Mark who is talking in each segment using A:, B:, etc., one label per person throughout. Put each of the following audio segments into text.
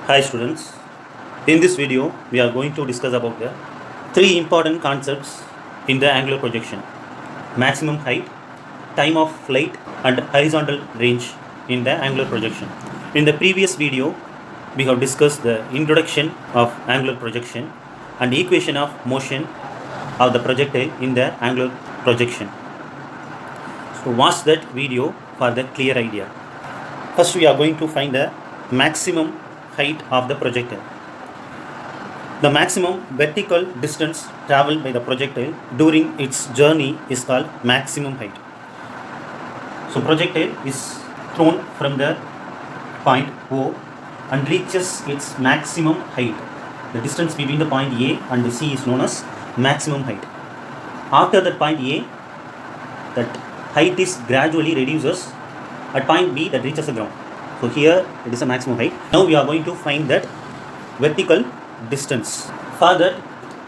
A: Hi students, in this video we are going to discuss about the three important concepts in the angular projection: maximum height, time of flight and horizontal range in the angular projection. In the previous video we have discussed the introduction of angular projection and equation of motion of the projectile in the angular projection. So watch that video for the clear idea. First we are going to find the maximum height of the projectile. The maximum vertical distance traveled by the projectile during its journey is called maximum height. So projectile is thrown from the point O and reaches its maximum height. The distance between the point A and the C is known as maximum height. After that point A, that height is gradually reduces at point B that reaches the ground. So here it is a maximum height. Now we are going to find that vertical distance. For that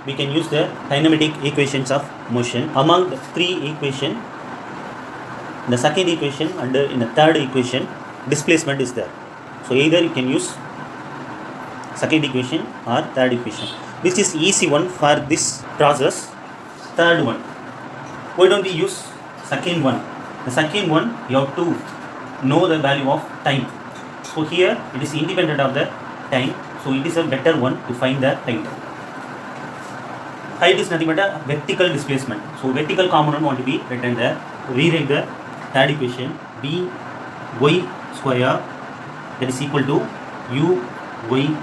A: we can use the kinematic equations of motion. Among the three equations, the second equation and in the third equation displacement is there. So either you can use second equation or third equation. Which is easy one for this process? Third one. Why don't we use second one? The second one you have to know the value of time. So here it is independent of the time, so it is a better one to find the height. Height is nothing but a vertical displacement. So vertical component want to be written there. Rewrite the third equation: by square that is equal to uy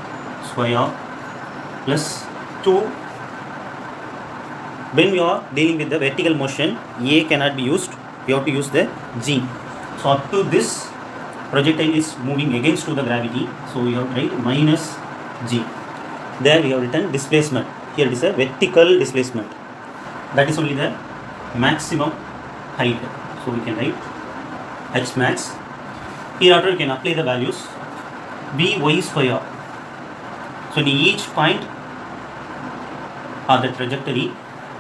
A: square plus 2. When we are dealing with the vertical motion, A cannot be used, we have to use the G. So up to this projectile is moving against to the gravity, so we have to write minus G. There we have written displacement. Here it is a vertical displacement. That is only the maximum height. So we can write H max. Hereafter we can apply the values by square. So in each point of the trajectory,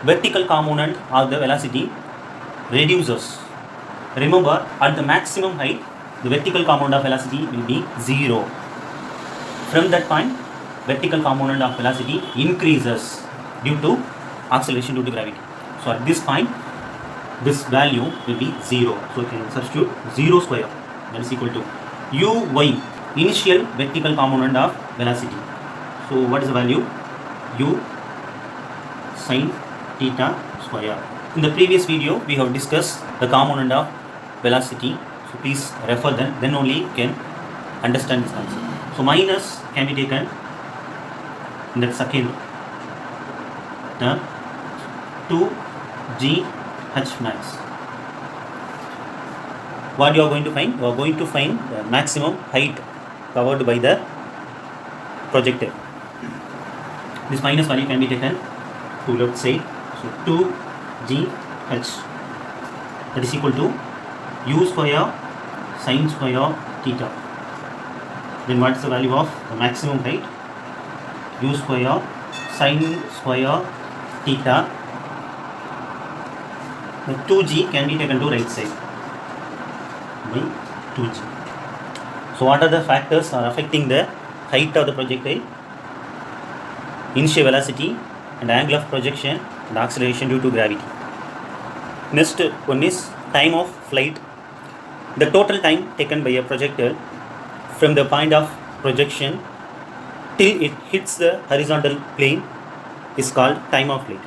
A: vertical component of the velocity reduces. Remember, at the maximum height, the vertical component of velocity will be 0. From that point, vertical component of velocity increases due to acceleration due to gravity. So at this point, this value will be 0. So you can substitute 0 square, that is equal to uy, initial vertical component of velocity. So what is the value? U sin theta square. In the previous video, we have discussed the component of velocity. So please refer them, then only you can understand this concept. So minus can be taken in the second term, 2g h max. What you are going to find? You are going to find the maximum height covered by the projectile. This minus value can be taken to left side. So 2g h, that is equal to u square sin square theta. Then what is the value of the maximum height? U square sin square theta. The 2g can be taken to right side by 2g. So what are the factors are affecting the height of the projectile? Initial velocity and angle of projection and acceleration due to gravity. Next one is time of flight. The total time taken by a projectile from the point of projection till it hits the horizontal plane is called time of flight.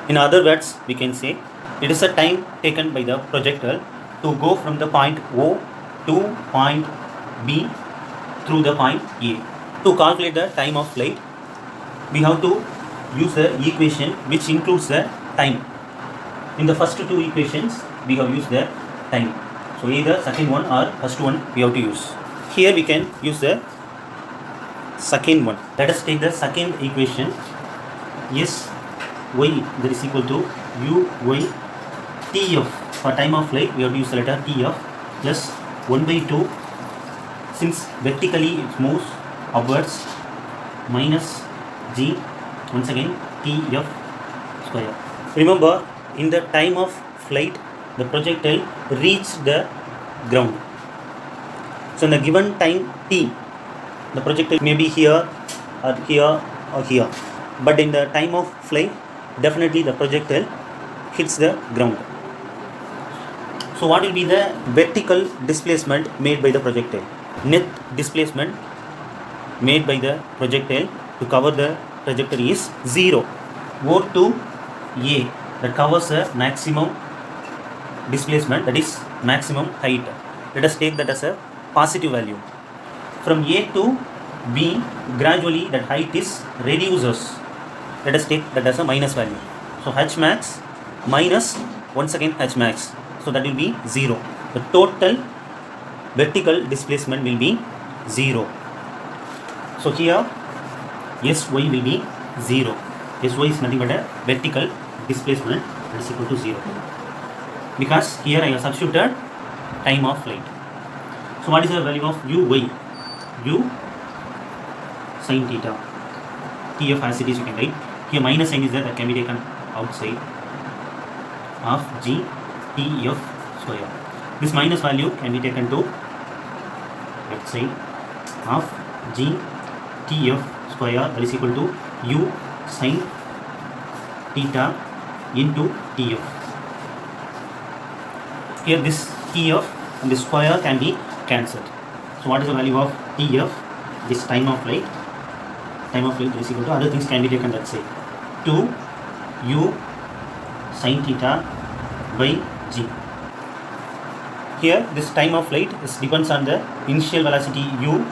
A: In other words, we can say it is a time taken by the projectile to go from the point O to point B through the point A. To calculate the time of flight, we have to use the equation which includes the time. In the first two equations, we have used the time. So either second one or first one we have to use. Here we can use the second one. Let us take the second equation. Yes, y that is equal to uy tf. For time of flight, we have to use the letter tf plus 1 by 2. Since vertically it moves upwards, minus g, once again tf square. Remember, in the time of flight, the projectile reached the ground. So in the given time t, The projectile may be here or here or here, but in the time of flight, definitely the projectile hits the ground. So what will be the vertical displacement made by the projectile? Net displacement made by the projectile to cover the trajectory is 0. O to A, that covers the maximum displacement, that is maximum height. Let us take that as a positive value. From A to B, gradually that height is reduces. Let us take that as a minus value. So H max minus once again H max. So that will be 0. The total vertical displacement will be 0. So here Sy will be 0. Sy is nothing but a vertical displacement, that is equal to 0. Because here I have substituted time of flight. So what is the value of Uy? U sin theta. Tf as it is you can write. Here minus sign is there, that can be taken outside of G Tf square. This minus value can be taken to left side of G Tf square, that is equal to U sin theta into Tf. Here this Tf and this square can be cancelled. So what is the value of Tf? This time of flight. Time of flight is equal to, other things can be taken, let's say 2 U sin theta by G. Here this time of flight depends on the initial velocity U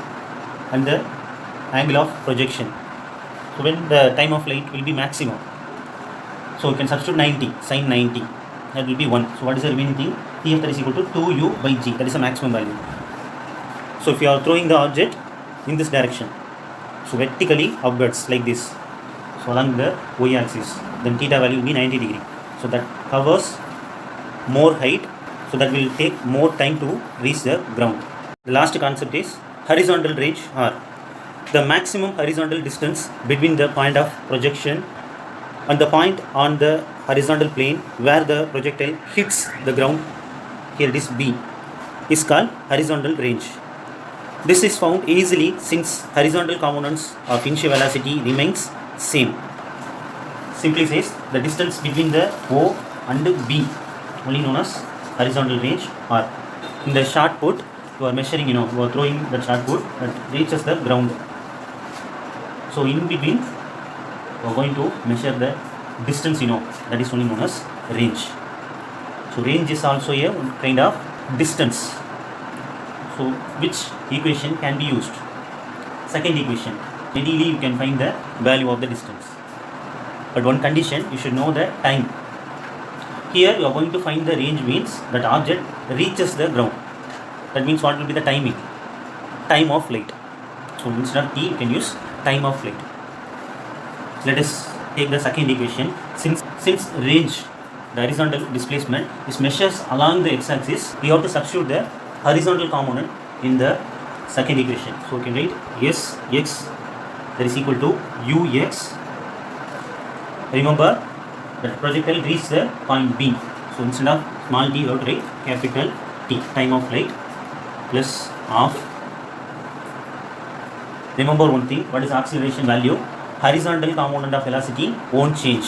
A: and the angle of projection. So when the time of flight will be maximum, so we can substitute 90, sin 90, that will be 1. So what is the remaining thing? Tf, that is equal to 2U by G, that is a maximum value. So if you are throwing the object in this direction, so vertically upwards like this, so along the y axis, then theta value will be 90 degree. So that covers more height, so that will take more time to reach the ground. The last concept is horizontal range, or the maximum horizontal distance between the point of projection and the point on the horizontal plane where the projectile hits the ground, here it is B, is called horizontal range. This is found easily since horizontal components of initial velocity remains same. Simply says the distance between the O and B, only known as horizontal range, or in the shot put you are measuring, you are throwing the shot put that reaches the ground. So in between we are going to measure the distance, that is only known as range. So range is also a kind of distance. So which equation can be used? Second equation. Readily you can find the value of the distance. But one condition, you should know the time. Here you are going to find the range means that object reaches the ground. That means what will be the timing? Time of flight. So instead of t, you can use time of flight. Let us take the second equation. Since range, the horizontal displacement, is measures along the x-axis, we have to substitute the horizontal component in the second equation. So we can write Sx, that is equal to Ux. Remember that projectile reached the point B. So instead of small t, you have to write capital T, time of flight, plus of. Remember one thing, what is acceleration value? Horizontal component of velocity won't change.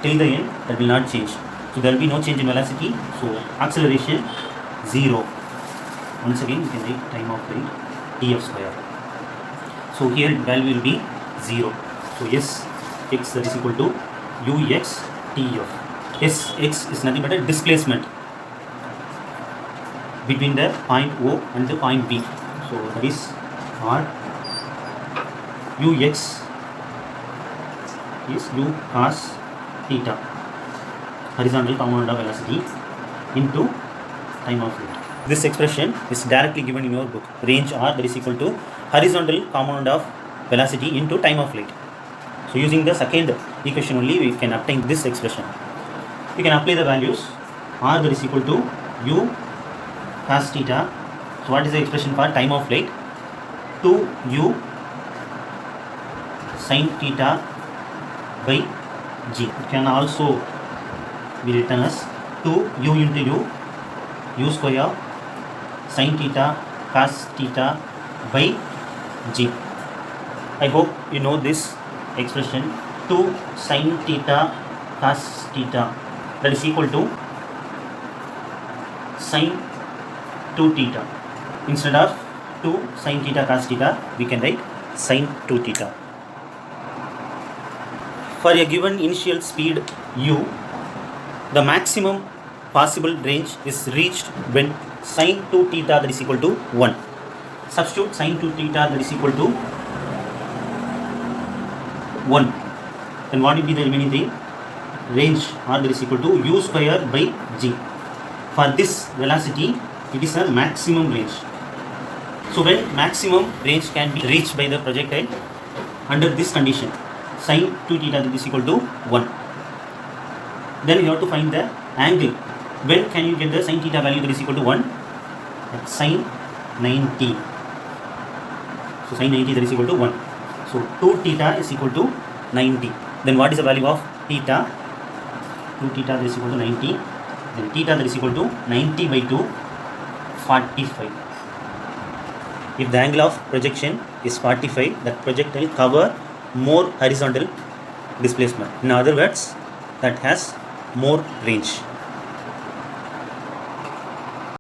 A: Till the end, that will not change. So there will be no change in velocity. So acceleration 0. Once again, you can write time of flight Tf square. So here value will be 0. So Sx, that is equal to Ux Tf. Sx is nothing but a displacement between the point O and the point B. So that is R. Ux is U cos theta, horizontal component of velocity, into time of flight. This expression is directly given in your book. Range R, that is equal to horizontal component of velocity into time of flight. So using the second equation only, we can obtain this expression. We can apply the values. R, that is equal to U cos theta. So what is the expression for time of flight? 2U sin theta by G. It can also be written as 2U into U square sin theta cos theta by g. I hope you know this expression 2 sin theta cos theta, that is equal to sin 2 theta. Instead of 2 sin theta cos theta, we can write sin 2 theta. For a given initial speed u, the maximum possible range is reached when sin 2 theta that is equal to 1. Substitute sin 2 theta that is equal to 1. Then what will be the remaining thing? Range r that is equal to u square by g. For this velocity, it is a maximum range. So when maximum range can be reached by the projectile under this condition, sin 2 theta that is equal to 1. Then you have to find the angle. When can you get the sin theta value that is equal to 1? At sin 90. So sin 90 that is equal to 1. So 2 theta is equal to 90. Then what is the value of theta? 2 theta that is equal to 90. Then theta that is equal to 90 by 2, 45. If the angle of projection is 45, that projectile cover more horizontal displacement. In other words, that has more range.